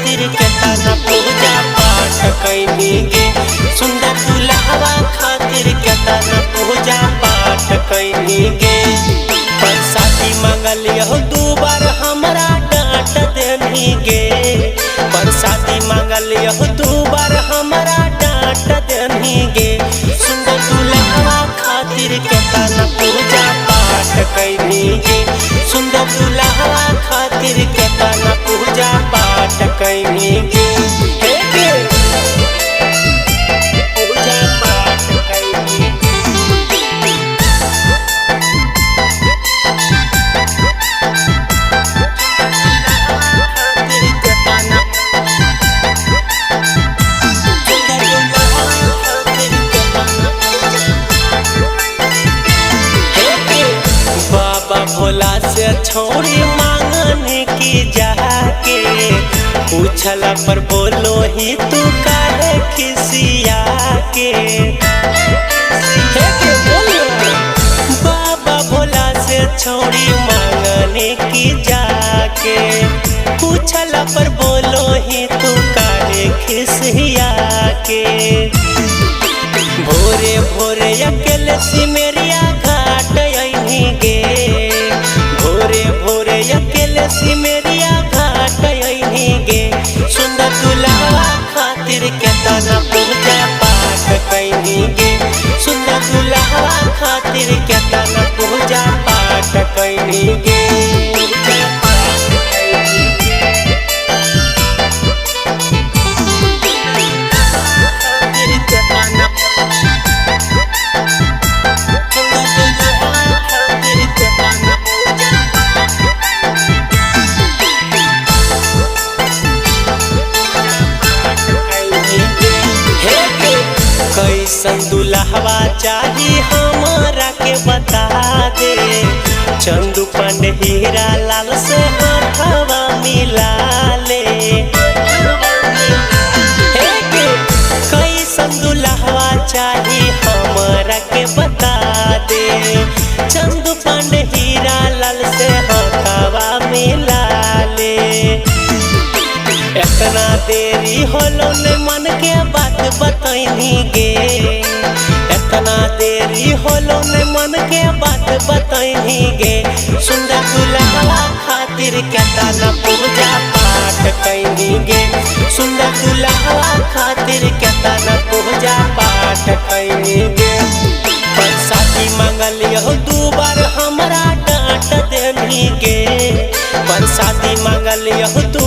खातिर केतना पूजा पाठ कैनी गे। सुंदर दुल्हवा खातिर केतना पूजा पाठ कैनी गे। परसादी मांगलियो दू बार हमरा डांट देनी गे। परसादी मांगलियो दू बार हमरा डांट देनी गे। सुंदर दुल्हवा खातिर केतना पूजा पाठ कैनी गे। सुंदर दुल्हवा खातिर केतना पूजा पाठ कैनी गे। हे गे पूजा पाठ कैनी गे। बाबा भोला से छोड़ी मांगने की जाके। पूछला पर बोलो ही तू काहे खिसिया के। बाबा भोला से छोड़ी मांगने की जाके। पूछला पर बोलो ही तू काहे खिसिया के। भोरे भोरे अकेले सिमरिया घाट अइनी गे। भोरे भोरे अकेले सिमरिया घाट अइनी गे। सुंदर दुल्हवा खातिर केतना पूजा पाठ कैनी गे। सुंदर दुल्हवा खातिर केतना पूजा पाठ कैनी गे। कैसन दुल्हवा चाही हमरा के बता दे। चंदू पांडे हीरा लाल से हाथवा मिला ले। कैसन दुल्हवा चाही हमरा के बता दे। चंदू पांडे हीरा लाल से हाथवा मिला ले। इतना देरी होलो ने मन के बात बतैनी गे। इतना देरी होलो ने मन के बात बतैनी गे। सुंदर दुल्हवा खातिर केतना पूजा पाठ कैनी गे। सुंदर दुल्हवा खातिर केतना पूजा पाठ कैनी गे। परसादी मांगलियो दू बार हमरा डांट देनी गे। परसादी मांगलियो दू